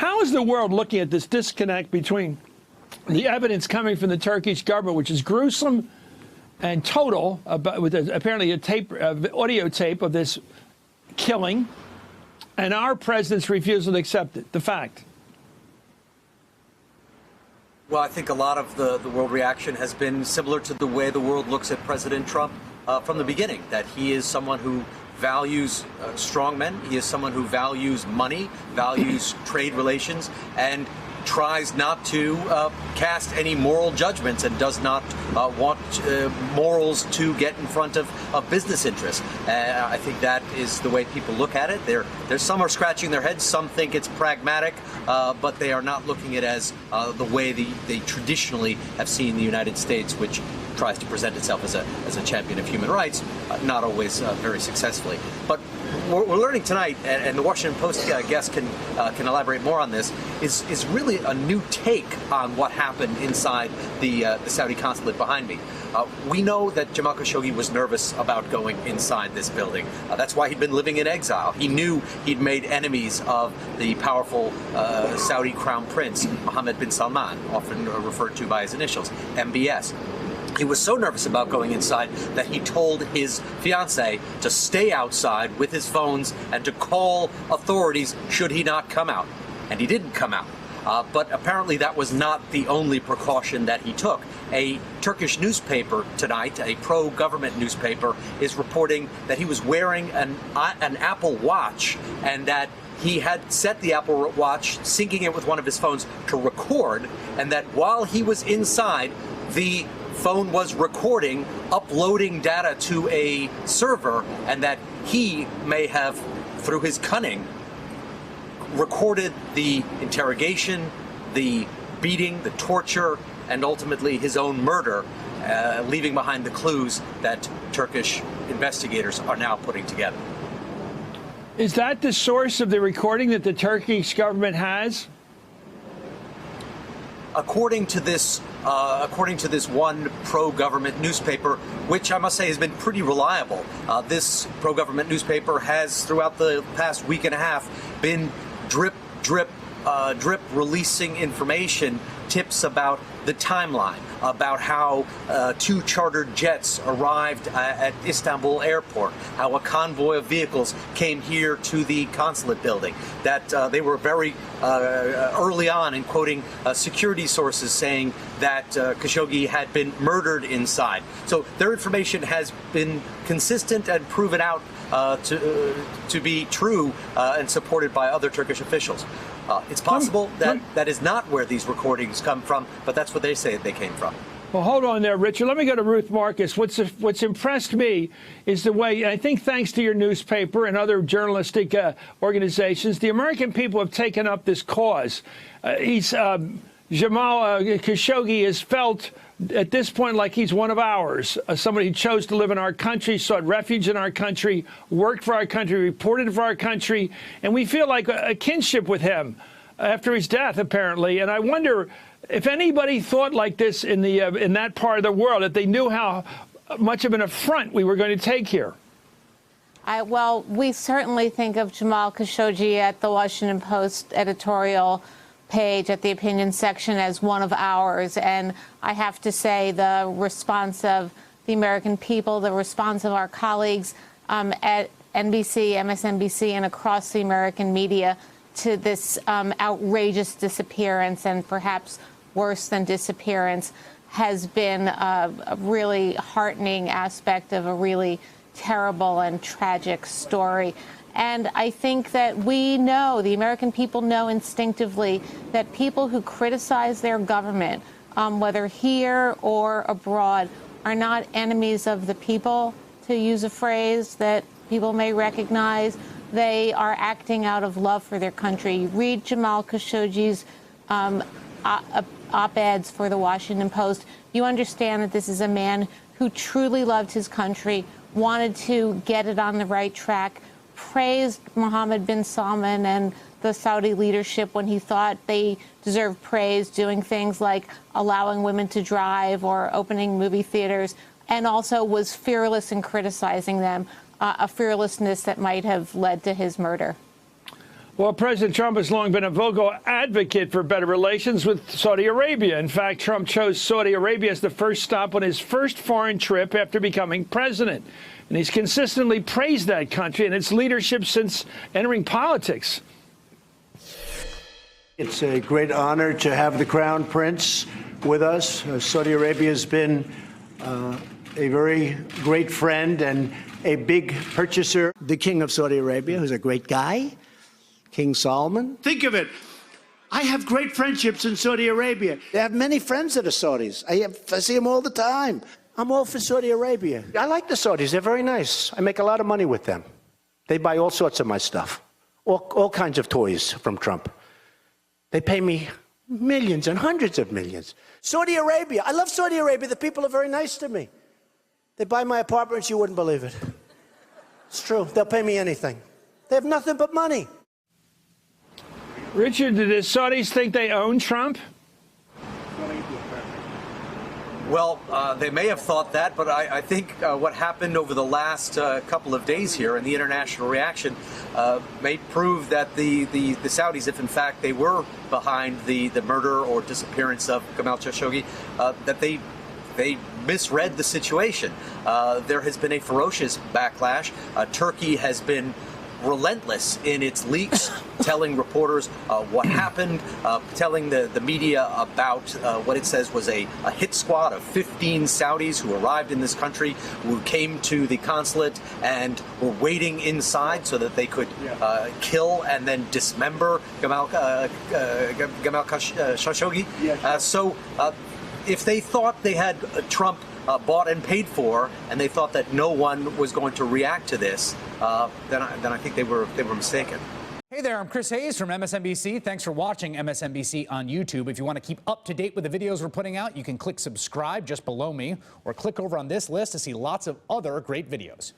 how is the world looking at this disconnect between the evidence coming from the Turkish government, which is gruesome and total, with apparently a audio tape of this killing, and our president's refusal to accept it, the fact? Well, I think a lot of the world reaction has been similar to the way the world looks at President Trump from the beginning, that he is someone who values strong men. He is someone who values money, values trade relations, and tries not to cast any moral judgments, and does not want morals to get in front of business interests. I think that is the way people look at it. There's some are scratching their heads, some think it's pragmatic, but they are not looking at it as the way they traditionally have seen the United States, which tries to present itself as a champion of human rights, not always very successfully. But we're learning tonight, and the Washington Post guest can elaborate more on this, is really a new take on what happened inside the Saudi consulate behind me. We know that Jamal Khashoggi was nervous about going inside this building. That's why he'd been living in exile. He knew he'd made enemies of the powerful Saudi crown prince, Mohammed bin Salman, often referred to by his initials, MBS. He was so nervous about going inside that he told his fiancée to stay outside with his phones and to call authorities should he not come out. And he didn't come out. But apparently that was not the only precaution that he took. A Turkish newspaper tonight, a pro-government newspaper, is reporting that he was wearing an Apple Watch, and that he had set the Apple Watch, syncing it with one of his phones, to record, and that while he was inside, the phone was recording, uploading data to a server, and that he may have, through his cunning, recorded the interrogation, the beating, the torture, and ultimately his own murder, leaving behind the clues that Turkish investigators are now putting together. Is that the source of the recording that the Turkish government has? According to this one pro-government newspaper, which I must say has been pretty reliable, this pro-government newspaper has, throughout the past week and a half, been drip releasing information, tips about the timeline, about how 2 chartered jets arrived at Istanbul airport, how a convoy of vehicles came here to the consulate building, that they were very early on in quoting security sources saying that Khashoggi had been murdered inside. So their information has been consistent and proven out to be true and supported by other Turkish officials. It's possible that that is not where these recordings come from, but that's what they say they came from. Well, hold on there, Richard. Let me go to Ruth Marcus. What's impressed me is the way, I think thanks to your newspaper and other journalistic organizations, the American people have taken up this cause. Jamal Khashoggi is felt at this point like he's one of ours, somebody who chose to live in our country, sought refuge in our country, worked for our country, reported for our country, and we feel like a kinship with him after his death, apparently. And I wonder if anybody thought like this in that part of the world, if they knew how much of an affront we were going to take here. Well, we certainly think of Jamal Khashoggi at the Washington Post editorial page at the opinion section as one of ours. And I have to say the response of the American people, the response of our colleagues at NBC, MSNBC, and across the American media to this outrageous disappearance, and perhaps worse than disappearance, has been a really heartening aspect of a really terrible and tragic story. And I think that we know, the American people know instinctively, that people who criticize their government, whether here or abroad, are not enemies of the people, to use a phrase that people may recognize. They are acting out of love for their country. You read Jamal Khashoggi's op-eds for the Washington Post, you understand that this is a man who truly loved his country, wanted to get it on the right track, praised Mohammed bin Salman and the Saudi leadership when he thought they deserved praise, doing things like allowing women to drive or opening movie theaters, and also was fearless in criticizing them, a fearlessness that might have led to his murder. Well, President Trump has long been a vocal advocate for better relations with Saudi Arabia. In fact, Trump chose Saudi Arabia as the first stop on his first foreign trip after becoming president. And he's consistently praised that country and its leadership since entering politics. It's a great honor to have the Crown Prince with us. Saudi Arabia has been a very great friend and a big purchaser. The King of Saudi Arabia, who's a great guy, King Salman. Think of it. I have great friendships in Saudi Arabia. I have many friends that are Saudis. I see them all the time. I'm all for Saudi Arabia. I like the Saudis. They're very nice. I make a lot of money with them. They buy all sorts of my stuff, all kinds of toys from Trump. They pay me millions and hundreds of millions. Saudi Arabia. I love Saudi Arabia. The people are very nice to me. They buy my apartments. You wouldn't believe it. It's true. They'll pay me anything. They have nothing but money. Richard, do the Saudis think they own Trump? Well, they may have thought that, but I think what happened over the last couple of days here and the international reaction may prove that the Saudis, if in fact they were behind the murder or disappearance of Jamal Khashoggi, that they misread the situation. There has been a ferocious backlash. Turkey has been relentless in its leaks, telling reporters what happened, telling the media about what it says was a hit squad of 15 Saudis who arrived in this country, who came to the consulate and were waiting inside so that they could kill and then dismember Jamal Khashoggi. So if they thought they had Trump bought and paid for, and they thought that no one was going to react to this, then I think they were mistaken. Hey there, I'm Chris Hayes from MSNBC. Thanks for watching MSNBC on YouTube. If you want to keep up to date with the videos we're putting out, you can click subscribe just below me, or click over on this list to see lots of other great videos.